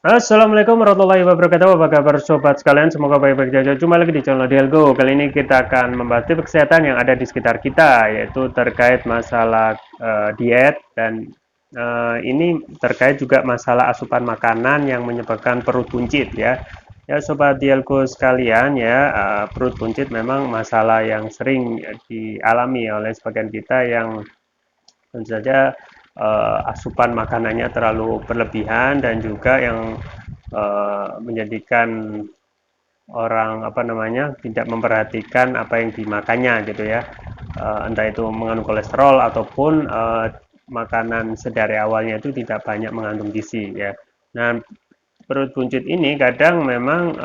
Assalamualaikum warahmatullahi wabarakatuh. Apa kabar sobat sekalian? Semoga baik-baik saja. Jumpa lagi di channel Dialgo. Kali ini kita akan membahas tips kesehatan yang ada di sekitar kita, yaitu terkait masalah diet dan ini terkait juga masalah asupan makanan yang menyebabkan perut buncit ya. Ya sobat Dialgo sekalian ya, perut buncit memang masalah yang sering dialami oleh sebagian kita yang tentu saja asupan makanannya terlalu berlebihan dan juga yang menjadikan orang apa namanya tidak memperhatikan apa yang dimakannya gitu ya, entah itu mengandung kolesterol ataupun makanan sedari awalnya itu tidak banyak mengandung gizi ya. Nah, perut buncit ini kadang memang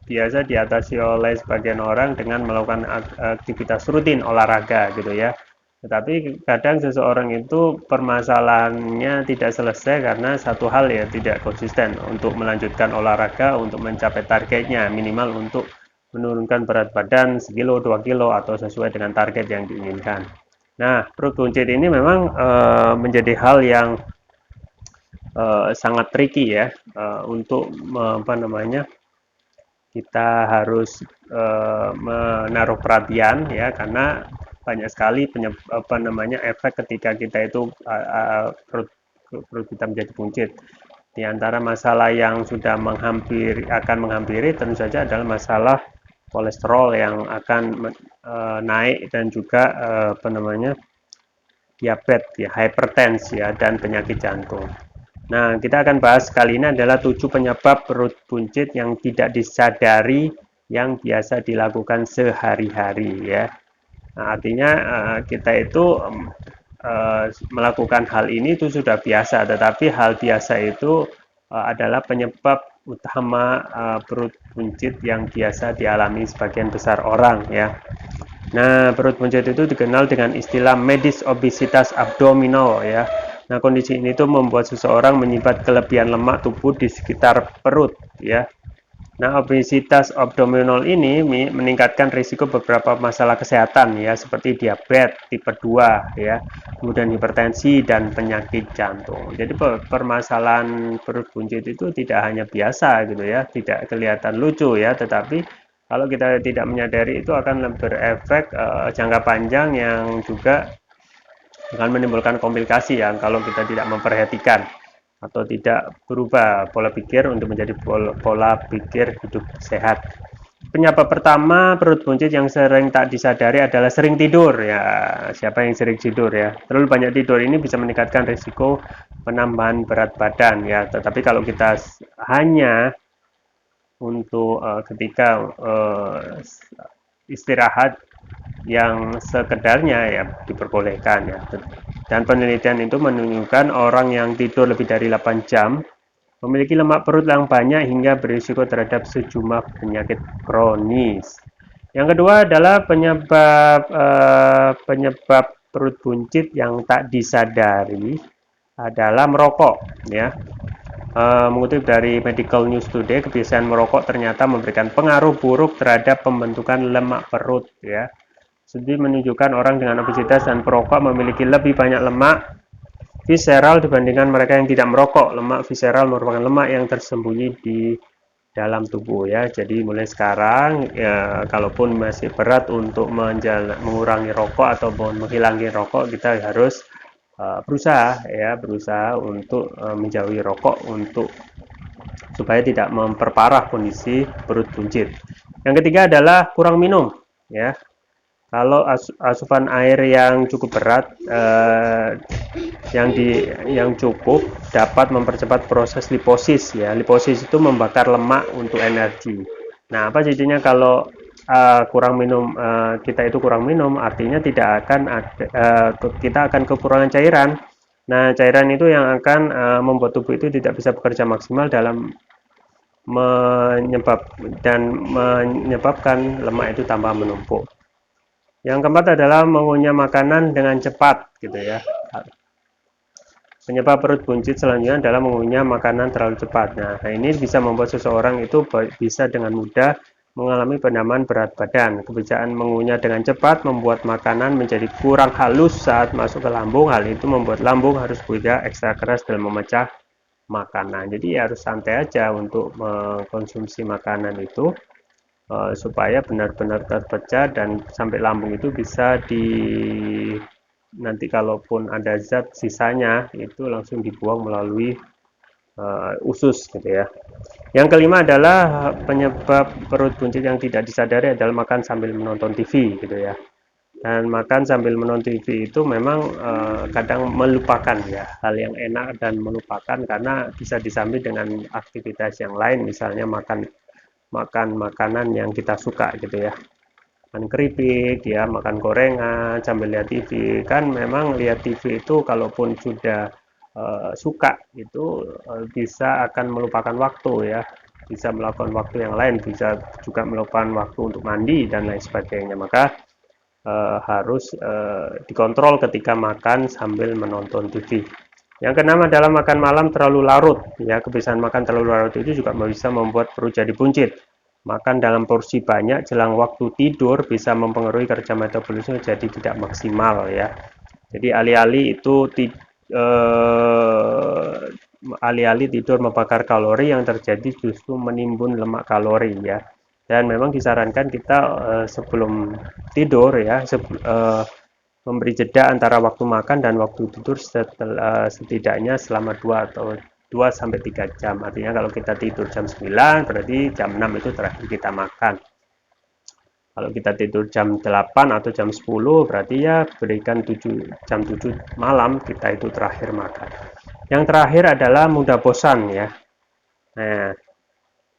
biasa diatasi oleh sebagian orang dengan melakukan aktivitas rutin olahraga gitu ya. Tetapi kadang seseorang itu permasalahannya tidak selesai karena satu hal ya tidak konsisten untuk melanjutkan olahraga untuk mencapai targetnya minimal untuk menurunkan berat badan sekilo 2 kilo atau sesuai dengan target yang diinginkan. Nah, perut buncit ini memang menjadi hal yang sangat tricky ya untuk apa namanya kita harus menaruh perhatian ya karena banyak sekali apa namanya efek ketika kita itu perut kita menjadi buncit. Di antara masalah yang sudah akan menghampiri tentu saja adalah masalah kolesterol yang akan naik dan juga apa namanya diabetes ya, hypertensi ya dan penyakit jantung. Nah, kita akan bahas kali ini adalah 7 penyebab perut buncit yang tidak disadari yang biasa dilakukan sehari-hari ya. Nah, artinya kita itu melakukan hal ini itu sudah biasa, tetapi hal biasa itu adalah penyebab utama perut buncit yang biasa dialami sebagian besar orang ya. Nah, perut buncit itu dikenal dengan istilah medis obesitas abdominal ya. Nah, kondisi ini tuh membuat seseorang menyimpan kelebihan lemak tubuh di sekitar perut ya. Nah, obesitas abdominal ini meningkatkan risiko beberapa masalah kesehatan ya, seperti diabetes tipe 2 ya, kemudian hipertensi dan penyakit jantung. Jadi permasalahan perut buncit itu tidak hanya biasa gitu ya, tidak kelihatan lucu ya, tetapi kalau kita tidak menyadari itu akan berefek jangka panjang yang juga akan menimbulkan komplikasi ya kalau kita tidak memperhatikan atau tidak berubah pola pikir untuk menjadi pola pikir hidup sehat. Penyebab pertama perut buncit yang sering tak disadari adalah sering tidur ya. Siapa yang sering tidur ya? Terlalu banyak tidur ini bisa meningkatkan risiko penambahan berat badan ya. Tetapi kalau kita hanya untuk ketika istirahat yang sekedarnya ya diperbolehkan ya. Dan penelitian itu menunjukkan orang yang tidur lebih dari 8 jam memiliki lemak perut yang banyak hingga berisiko terhadap sejumlah penyakit kronis. Yang kedua adalah penyebab perut buncit yang tak disadari adalah merokok ya. Mengutip dari Medical News Today, kebiasaan merokok ternyata memberikan pengaruh buruk terhadap pembentukan lemak perut ya. Studi menunjukkan orang dengan obesitas dan perokok memiliki lebih banyak lemak visceral dibandingkan mereka yang tidak merokok. Lemak visceral merupakan lemak yang tersembunyi di dalam tubuh ya. Jadi mulai sekarang ya, kalaupun masih berat untuk mengurangi rokok ataupun menghilangkan rokok, kita harus berusaha untuk menjauhi rokok untuk supaya tidak memperparah kondisi perut buncit. Yang ketiga adalah kurang minum ya. Kalau asupan air yang cukup berat yang cukup dapat mempercepat proses liposis ya. Liposis itu membakar lemak untuk energi. Nah, apa jadinya kalau kita itu kurang minum artinya tidak akan ada, kita akan kekurangan cairan. Nah, cairan itu yang akan membuat tubuh itu tidak bisa bekerja maksimal dalam menyebabkan lemak itu tambah menumpuk. Yang keempat adalah mengunyah makanan dengan cepat gitu ya. Penyebab perut buncit selanjutnya adalah mengunyah makanan terlalu cepat. Nah, ini bisa membuat seseorang itu bisa dengan mudah mengalami penambahan berat badan. Kebiasaan mengunyah dengan cepat membuat makanan menjadi kurang halus saat masuk ke lambung. Hal itu membuat lambung harus bekerja ekstra keras dalam memecah makanan. Jadi harus santai aja untuk mengkonsumsi makanan itu, supaya benar-benar terpecah dan sampai lambung itu bisa nanti kalaupun ada zat sisanya itu langsung dibuang melalui usus gitu ya. Yang kelima adalah penyebab perut buncit yang tidak disadari adalah makan sambil menonton TV gitu ya. Dan makan sambil menonton TV itu memang kadang melupakan ya hal yang enak dan melupakan karena bisa disambut dengan aktivitas yang lain, misalnya makan makan makanan yang kita suka gitu ya, makan keripik ya, makan gorengan sambil lihat TV. Kan memang lihat TV itu kalaupun sudah suka itu bisa akan melupakan waktu ya, bisa melakukan waktu yang lain, bisa juga melupakan waktu untuk mandi dan lain sebagainya. Maka harus dikontrol ketika makan sambil menonton TV. Yang keenam adalah makan malam terlalu larut. Ya, kebiasaan makan terlalu larut itu juga bisa membuat perut jadi buncit. Makan dalam porsi banyak jelang waktu tidur bisa mempengaruhi kerja metabolisme jadi tidak maksimal ya. Jadi alih-alih itu alih-alih tidur membakar kalori, yang terjadi justru menimbun lemak kalori ya. Dan memang disarankan kita sebelum tidur ya, memberi jeda antara waktu makan dan waktu tidur setidaknya selama 2 sampai 3 jam. Artinya kalau kita tidur jam 9 berarti jam 6 itu terakhir kita makan. Kalau kita tidur jam 8 atau jam 10 berarti ya berikan jam 7 malam kita itu terakhir makan. Yang terakhir adalah mudah bosan ya. Nah,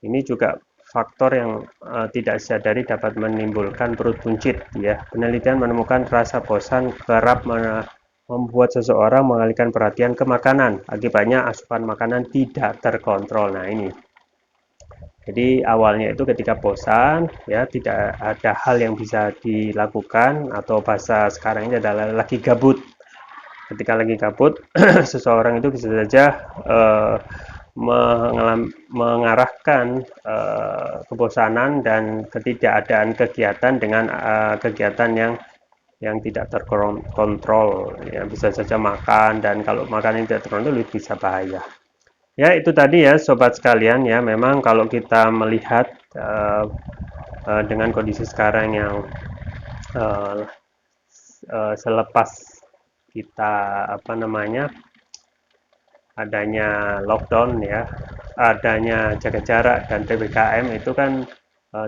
ini juga faktor yang tidak disadari dapat menimbulkan perut buncit ya. Penelitian menemukan rasa bosan kerap membuat seseorang mengalihkan perhatian ke makanan. Akibatnya asupan makanan tidak terkontrol. Nah, ini. Jadi awalnya itu ketika bosan ya, tidak ada hal yang bisa dilakukan, atau bahasa sekarang ini adalah lagi gabut. Ketika lagi gabut seseorang itu bisa saja mengarahkan kebosanan dan ketidakadaan kegiatan dengan kegiatan yang tidak terkontrol ya, bisa saja makan, dan kalau makan yang tidak terkontrol itu bisa bahaya. Ya, itu tadi ya sobat sekalian ya, memang kalau kita melihat dengan kondisi sekarang yang selepas kita adanya lockdown ya, adanya jaga jarak dan PPKM, itu kan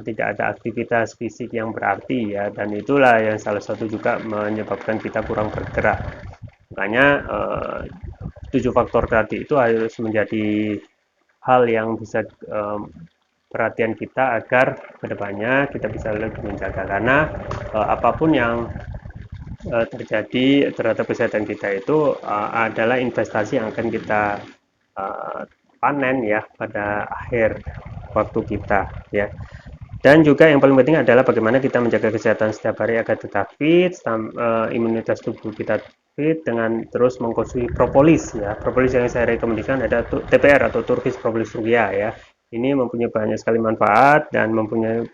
tidak ada aktivitas fisik yang berarti ya, dan itulah yang salah satu juga menyebabkan kita kurang bergerak. Makanya 7 faktor tadi itu harus menjadi hal yang bisa perhatian kita agar kedepannya kita bisa lebih menjaga, karena apapun yang terjadi terhadap kesehatan kita itu adalah investasi yang akan kita panen ya pada akhir waktu kita ya. Dan juga yang paling penting adalah bagaimana kita menjaga kesehatan setiap hari agar tetap fit, imunitas tubuh kita fit dengan terus mengkonsumsi propolis ya. Propolis yang saya rekomendasikan ada TPR atau Turkish Propolis Rugia ya. Ini mempunyai banyak sekali manfaat dan mempunyai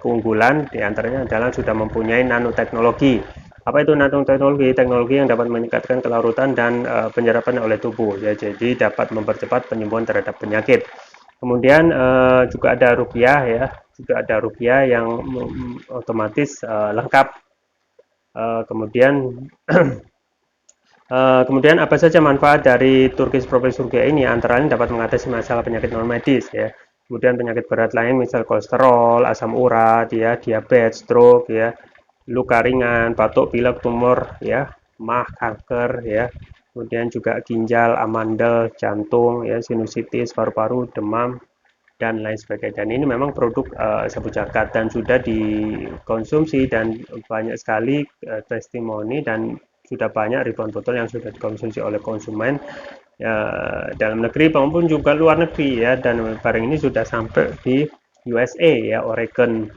keunggulan, diantaranya adalah sudah mempunyai nanoteknologi. Apa itu nanoteknologi? Teknologi yang dapat meningkatkan kelarutan dan penyerapan oleh tubuh ya, jadi dapat mempercepat penyembuhan terhadap penyakit. Kemudian juga ada rupiah ya, juga ada rupiah yang otomatis lengkap. Kemudian apa saja manfaat dari Turkish Propolis Rugia ini? Antara lain dapat mengatasi masalah penyakit non medis ya. Kemudian penyakit berat lain misal kolesterol, asam urat ya, diabetes, stroke ya, luka ringan, batuk, pilek, tumor ya, mah, kanker ya. Kemudian juga ginjal, amandel, jantung ya, sinusitis, paru-paru, demam dan lain sebagainya. Dan ini memang produk sabu jagat dan sudah dikonsumsi, dan banyak sekali testimoni dan sudah banyak ribuan botol yang sudah dikonsumsi oleh konsumen dalam negeri maupun juga luar negeri ya, dan barang ini sudah sampai di USA ya, Oregon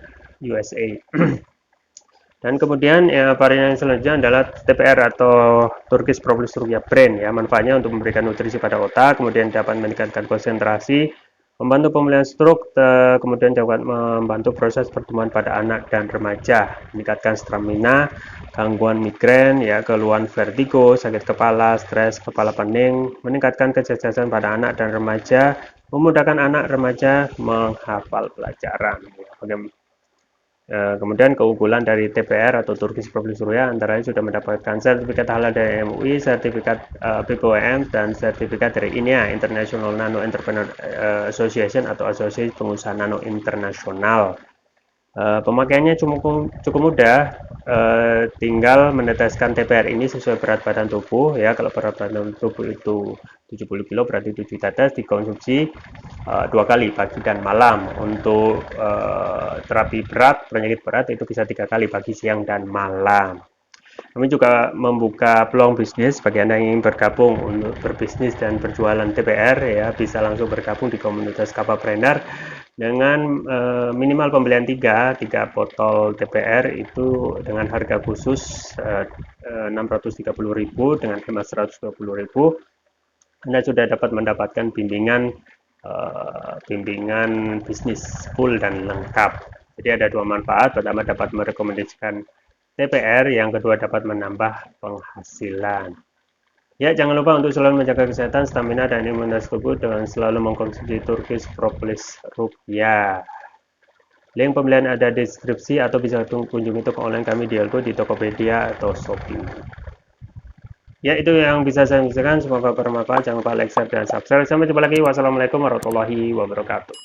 USA. Dan kemudian varian yang selanjutnya adalah TPR atau Turkish Propolis Rugia Brand ya. Manfaatnya untuk memberikan nutrisi pada otak, kemudian dapat meningkatkan konsentrasi, Membantu pemulihan stroke, kemudian dapat membantu proses pertumbuhan pada anak dan remaja, meningkatkan stamina, gangguan migrain, ya, keluhan vertigo, sakit kepala, stres, kepala pening, meningkatkan kecerdasan pada anak dan remaja, memudahkan anak remaja menghafal pelajaran. Kemudian keunggulan dari TPR atau Turkish Public Surya antara lain sudah mendapatkan sertifikat halal dari MUI, sertifikat BPOM, dan sertifikat dari INEA International Nano Entrepreneur Association atau Asosiasi Pengusaha Nano Internasional. Pemakaiannya cukup mudah, tinggal meneteskan TPR ini sesuai berat badan tubuh, ya. Kalau berat badan tubuh itu 70 kilo, berarti 7 tetes, dikonsumsi 2 kali, pagi dan malam. Untuk terapi berat, penyakit berat itu bisa 3 kali, pagi, siang, dan malam. Kami juga membuka peluang bisnis bagi Anda yang ingin bergabung untuk berbisnis dan berjualan TPR, ya, bisa langsung bergabung di komunitas Kapapreneur dengan minimal pembelian 3 botol TPR itu dengan harga khusus 630.000 dengan hemat 120.000. Anda sudah dapat mendapatkan bimbingan bisnis full dan lengkap. Jadi ada 2 manfaat. Pertama, dapat merekomendasikan TPR, yang kedua dapat menambah penghasilan. Ya, jangan lupa untuk selalu menjaga kesehatan, stamina, dan imunitas tubuh dengan selalu mengkonsumsi Turkish Propolis Rupiah. Link pembelian ada di deskripsi atau bisa kunjungi toko online kami di Elko, di Tokopedia atau Shopee. Ya, itu yang bisa saya sampaikan. Semoga bermanfaat. Jangan lupa like, share, dan subscribe. Sampai jumpa lagi. Wassalamualaikum warahmatullahi wabarakatuh.